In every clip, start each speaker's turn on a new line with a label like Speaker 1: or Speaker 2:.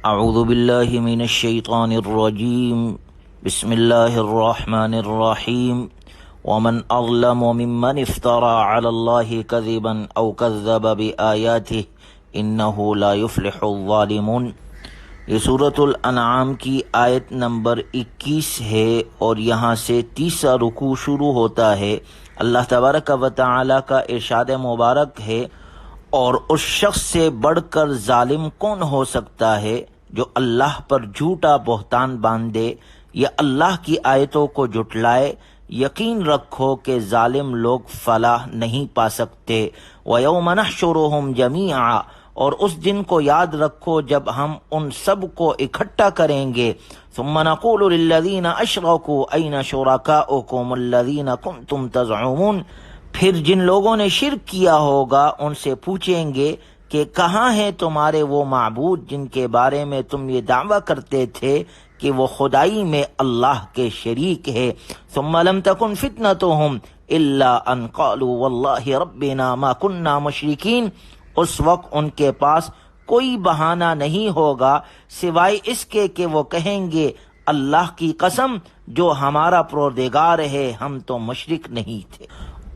Speaker 1: اعوذ باللہ من الشیطان الرجیم بسم اللہ الرحمن الرحیم ومن اظلم ممن افترى على اللہ کذبا او کذب بآیاتہ انہ لا یفلح الظالمون۔ یہ سورۃ الانعام کی آیت نمبر 21 ہے اور یہاں سے تیسرا رکوع شروع ہوتا ہے۔ اللہ تبارک و تعالی کا ارشاد مبارک ہے، اور اس شخص سے بڑھ کر ظالم کون ہو سکتا ہے جو اللہ پر جھوٹا بہتان باندھے یا اللہ کی آیتوں کو جھٹلائے۔ یقین رکھو کہ ظالم لوگ فلاح نہیں پا سکتے۔ وَيَوْمَ نَحْشُرُهُمْ جَمِيعًا، اور اس دن کو یاد رکھو جب ہم ان سب کو اکٹھا کریں گے۔ ثُمَّ نَقُولُ لِلَّذِينَ أَشْرَكُوا أَيْنَ شُرَكَاؤُكُمُ الَّذِينَ كُنْتُمْ تَزْعُمُونَ، پھر جن لوگوں نے شرک کیا ہوگا ان سے پوچھیں گے کہ کہاں ہیں تمہارے وہ معبود جن کے بارے میں تم یہ دعویٰ کرتے تھے کہ وہ خدائی میں اللہ کے شریک ہے۔ ثم لم تکن فتنتهم الا ان قالوا واللہ ربنا ما كنا مشرکین، اس وقت ان کے پاس کوئی بہانہ نہیں ہوگا سوائے اس کے کہ وہ کہیں گے اللہ کی قسم جو ہمارا پروردگار ہے، ہم تو مشرک نہیں تھے۔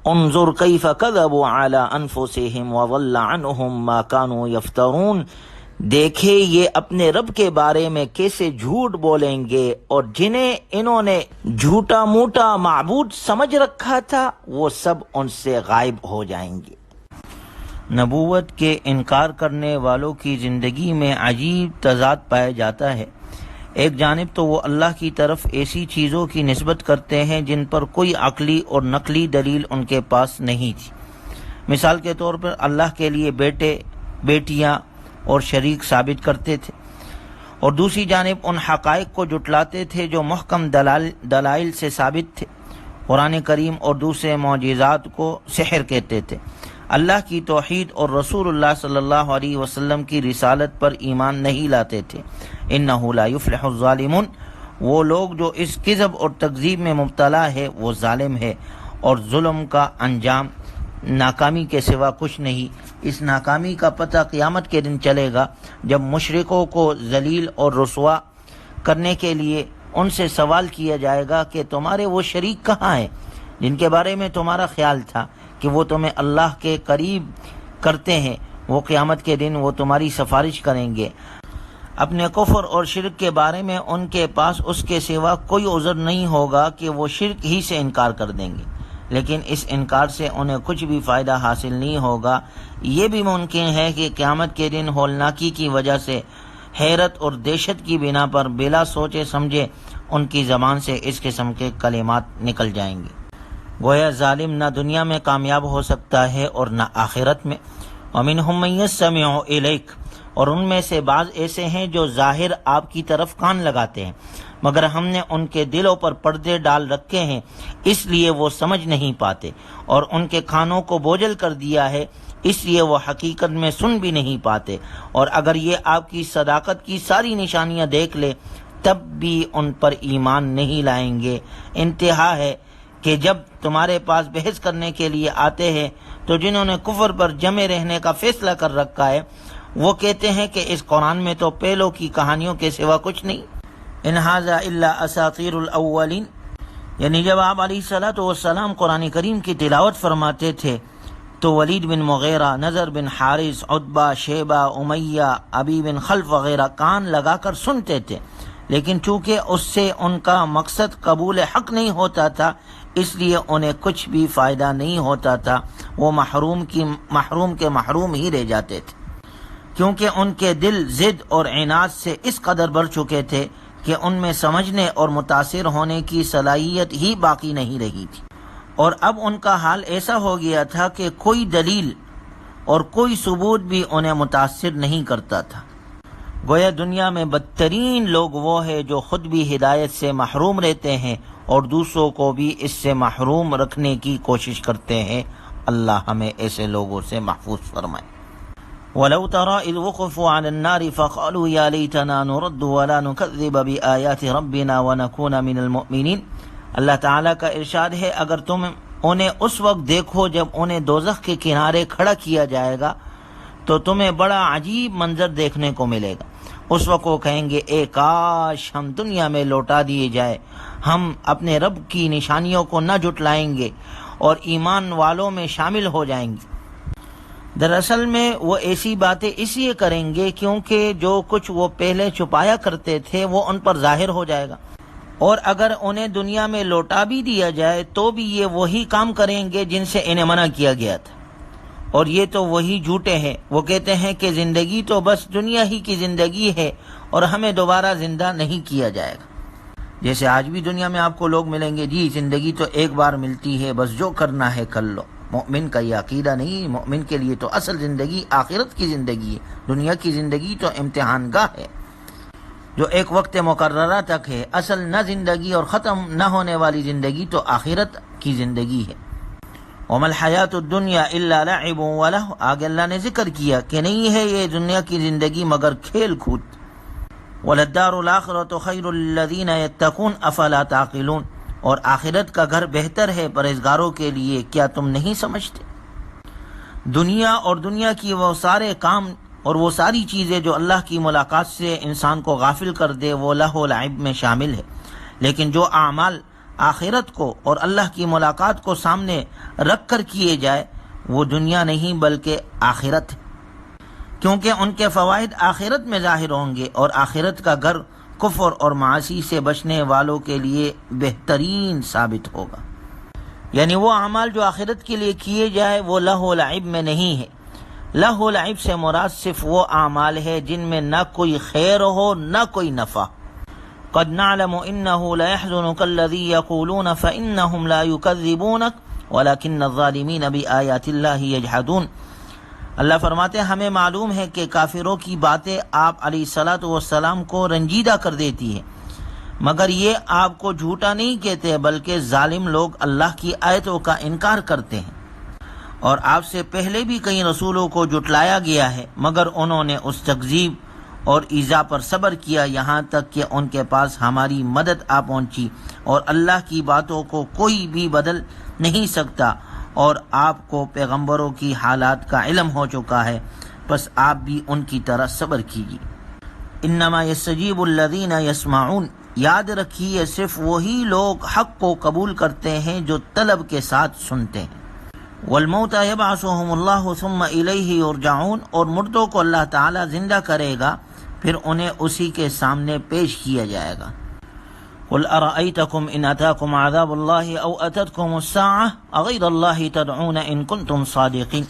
Speaker 1: انظر کیف کذبوا علی انفسہم وضل عنہم ما كانوا یفترون، دیکھے یہ اپنے رب کے بارے میں کیسے جھوٹ بولیں گے، اور جنہیں انہوں نے جھوٹا موٹا معبود سمجھ رکھا تھا وہ سب ان سے غائب ہو جائیں گے۔ نبوت کے انکار کرنے والوں کی زندگی میں عجیب تضاد پایا جاتا ہے۔ ایک جانب تو وہ اللہ کی طرف ایسی چیزوں کی نسبت کرتے ہیں جن پر کوئی عقلی اور نقلی دلیل ان کے پاس نہیں تھی۔ مثال کے طور پر اللہ کے لیے بیٹے، بیٹیاں اور شریک ثابت کرتے تھے، اور دوسری جانب ان حقائق کو جھٹلاتے تھے جو محکم دلائل سے ثابت تھے۔ قرآن کریم اور دوسرے معجزات کو سحر کہتے تھے۔ اللہ کی توحید اور رسول اللہ صلی اللہ علیہ وسلم کی رسالت پر ایمان نہیں لاتے تھے۔ انہ لا یفلح الظالمون، وہ لوگ جو اس کذب اور تکذیب میں مبتلا ہے وہ ظالم ہے، اور ظلم کا انجام ناکامی کے سوا کچھ نہیں۔ اس ناکامی کا پتہ قیامت کے دن چلے گا جب مشرکوں کو ذلیل اور رسوا کرنے کے لیے ان سے سوال کیا جائے گا کہ تمہارے وہ شریک کہاں ہیں جن کے بارے میں تمہارا خیال تھا کہ وہ تمہیں اللہ کے قریب کرتے ہیں۔ وہ قیامت کے دن وہ تمہاری سفارش کریں گے۔ اپنے کفر اور شرک کے بارے میں ان کے پاس اس کے سوا کوئی عذر نہیں ہوگا کہ وہ شرک ہی سے انکار کر دیں گے، لیکن اس انکار سے انہیں کچھ بھی فائدہ حاصل نہیں ہوگا۔ یہ بھی ممکن ہے کہ قیامت کے دن ہولناکی کی وجہ سے حیرت اور دہشت کی بنا پر بلا سوچے سمجھے ان کی زبان سے اس قسم کے کلمات نکل جائیں گے۔ گویا ظالم نہ دنیا میں کامیاب ہو سکتا ہے اور نہ آخرت میں۔ وَمِنْهُمْ مَن يَسْتَمِعُ إِلَيْكَ، اور ان میں سے بعض ایسے ہیں جو ظاہر آپ کی طرف کان لگاتے ہیں، مگر ہم نے ان کے دلوں پر پردے ڈال رکھے ہیں اس لیے وہ سمجھ نہیں پاتے، اور ان کے کانوں کو بوجھل کر دیا ہے اس لیے وہ حقیقت میں سن بھی نہیں پاتے، اور اگر یہ آپ کی صداقت کی ساری نشانیاں دیکھ لے تب بھی ان پر ایمان نہیں لائیں گے۔ انتہا ہے کہ جب تمہارے پاس بحث کرنے کے لیے آتے ہیں تو جنہوں نے کفر پر جمے رہنے کا فیصلہ کر رکھا ہے وہ کہتے ہیں کہ اس قرآن میں تو پہلوں کی کہانیوں کے سوا کچھ نہیں۔ ان ھذا الا اساطیر الاولین، یعنی جب آپ علیہ الصلوۃ والسلام قرآن کریم کی تلاوت فرماتے تھے تو ولید بن مغیرہ، نضر بن حارث، عتبہ، شیبہ، امیہ، ابی بن خلف وغیرہ کان لگا کر سنتے تھے، لیکن چونکہ اس سے ان کا مقصد قبول حق نہیں ہوتا تھا اس لیے انہیں کچھ بھی فائدہ نہیں ہوتا تھا، وہ محروم ہی رہ جاتے تھے، کیونکہ ان کے دل ضد اور عناد سے اس قدر بھر چکے تھے کہ ان میں سمجھنے اور متاثر ہونے کی صلاحیت ہی باقی نہیں رہی تھی، اور اب ان کا حال ایسا ہو گیا تھا کہ کوئی دلیل اور کوئی ثبوت بھی انہیں متاثر نہیں کرتا تھا۔ گویا دنیا میں بدترین لوگ وہ ہیں جو خود بھی ہدایت سے محروم رہتے ہیں اور دوسروں کو بھی اس سے محروم رکھنے کی کوشش کرتے ہیں۔ اللہ ہمیں ایسے لوگوں سے محفوظ فرمائے۔ وَلَوْ تَرَى إِذْ وُقِفُوا عَلَى النَّارِ فَقَالُوا يَا لَيْتَنَا نُرَدُّ وَلَا نُكَذِّبَ بِآيَاتِ رَبِّنَا وَنَكُونَ مِنَ الْمُؤْمِنِينَ۔ اللہ تعالیٰ کا ارشاد ہے، اگر تم انہیں اس وقت دیکھو جب انہیں دوزخ کے کنارے کھڑا کیا جائے گا تو تمہیں بڑا عجیب منظر دیکھنے کو ملے گا۔ اس وقت وہ کہیں گے اے کاش ہم دنیا میں لوٹا دیے جائے، ہم اپنے رب کی نشانیوں کو نہ جھٹلائیں گے اور ایمان والوں میں شامل ہو جائیں گے۔ دراصل میں وہ ایسی باتیں اس لیے کریں گے کیونکہ جو کچھ وہ پہلے چھپایا کرتے تھے وہ ان پر ظاہر ہو جائے گا، اور اگر انہیں دنیا میں لوٹا بھی دیا جائے تو بھی یہ وہی کام کریں گے جن سے انہیں منع کیا گیا تھا، اور یہ تو وہی جھوٹے ہیں۔ وہ کہتے ہیں کہ زندگی تو بس دنیا ہی کی زندگی ہے اور ہمیں دوبارہ زندہ نہیں کیا جائے گا۔ جیسے آج بھی دنیا میں آپ کو لوگ ملیں گے، جی زندگی تو ایک بار ملتی ہے، بس جو کرنا ہے کر لو۔ مومن کا یہ عقیدہ نہیں، مومن کے لیے تو اصل زندگی آخرت کی زندگی ہے، دنیا کی زندگی تو امتحان گاہ ہے جو ایک وقت مقررہ تک ہے۔ اصل نہ زندگی اور ختم نہ ہونے والی زندگی تو آخرت کی زندگی ہے۔ وَمَا الْحَيَاةُ الدُّنْيَا إِلَّا لَعِبٌ وَلَهْوٌ، آگے اللہ نے ذکر کیا کہ نہیں ہے یہ دنیا کی زندگی مگر کھیل کود۔ وَلَلدَّارُ الْآخِرَةُ خَيْرٌ لِّلَّذِينَ يَتَّقُونَ أَفَلَا تَعْقِلُونَ، اور آخرت کا گھر بہتر ہے پرہیزگاروں کے لیے، کیا تم نہیں سمجھتے؟ دنیا اور دنیا کی وہ سارے کام اور وہ ساری چیزیں جو اللہ کی ملاقات سے انسان کو غافل کر دے وہ لہو و لعب میں شامل ہے، لیکن جو اعمال آخرت کو اور اللہ کی ملاقات کو سامنے رکھ کر کیے جائے وہ دنیا نہیں بلکہ آخرت ہے، کیونکہ ان کے فوائد آخرت میں ظاہر ہوں گے، اور آخرت کا گھر کفر اور معاصی سے بچنے والوں کے لیے بہترین ثابت ہوگا۔ یعنی وہ اعمال جو آخرت کے لیے کیے جائے وہ لہو و لعب میں نہیں ہے۔ لہو و لعب سے مراد صرف وہ اعمال ہے جن میں نہ کوئی خیر ہو نہ کوئی نفع۔ قد نعلم انه ليحزنك الذي يقولون فانهم لا يكذبونك ولكن الظالمين بآيات الله يجحدون۔ اللہ فرماتے ہیں ہمیں معلوم ہے کہ کافروں کی باتیں آپ علیہ الصلاۃ والسلام کو رنجیدہ کر دیتی ہیں، مگر یہ آپ کو جھوٹا نہیں کہتے بلکہ ظالم لوگ اللہ کی آیتوں کا انکار کرتے ہیں۔ اور آپ سے پہلے بھی کئی رسولوں کو جھٹلایا گیا ہے مگر انہوں نے اس تکذیب اور ایذا پر صبر کیا یہاں تک کہ ان کے پاس ہماری مدد آ پہنچی، اور اللہ کی باتوں کو کوئی بھی بدل نہیں سکتا، اور آپ کو پیغمبروں کی حالات کا علم ہو چکا ہے، بس آپ بھی ان کی طرح صبر کیجیے۔ انما یستجیب الذین یسمعون، یاد رکھیے صرف وہی لوگ حق کو قبول کرتے ہیں جو طلب کے ساتھ سنتے ہیں۔ والموتى يبعثهم اللہ ثم الیہ یرجعون، اور مردوں کو اللہ تعالی زندہ کرے گا پھر انہیں اسی کے سامنے پیش کیا جائے گا۔ قل ارأیتکم ان اتاکم عذاب اللہ او اتتکم الساعة اغیر اللہ تدعون ان کنتم صادقین،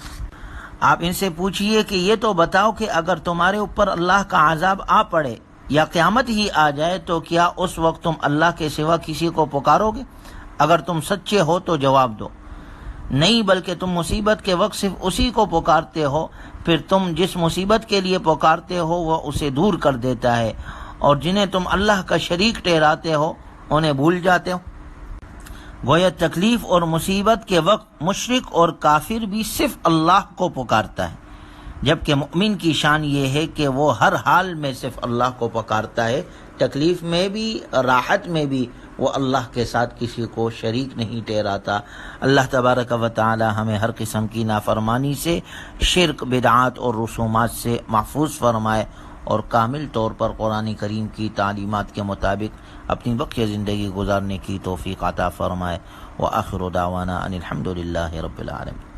Speaker 1: آپ ان سے پوچھئے کہ یہ تو بتاؤ کہ اگر تمہارے اوپر اللہ کا عذاب آ پڑے یا قیامت ہی آ جائے تو کیا اس وقت تم اللہ کے سوا کسی کو پکارو گے؟ اگر تم سچے ہو تو جواب دو، نہیں بلکہ تم مصیبت کے وقت صرف اسی کو پکارتے ہو، پھر تم جس مصیبت کے لیے پکارتے ہو وہ اسے دور کر دیتا ہے، اور جنہیں تم اللہ کا شریک ٹھہراتے ہو انہیں بھول جاتے ہو۔ گویا تکلیف اور مصیبت کے وقت مشرک اور کافر بھی صرف اللہ کو پکارتا ہے، جبکہ مؤمن کی شان یہ ہے کہ وہ ہر حال میں صرف اللہ کو پکارتا ہے، تکلیف میں بھی راحت میں بھی وہ اللہ کے ساتھ کسی کو شریک نہیں ٹھہراتا۔ اللہ تبارک و تعالی ہمیں ہر قسم کی نافرمانی سے، شرک، بدعات اور رسومات سے محفوظ فرمائے، اور کامل طور پر قرآن کریم کی تعلیمات کے مطابق اپنی بقیہ زندگی گزارنے کی توفیق عطا فرمائے۔ وآخر دعوانا ان الحمد للہ رب العالمین۔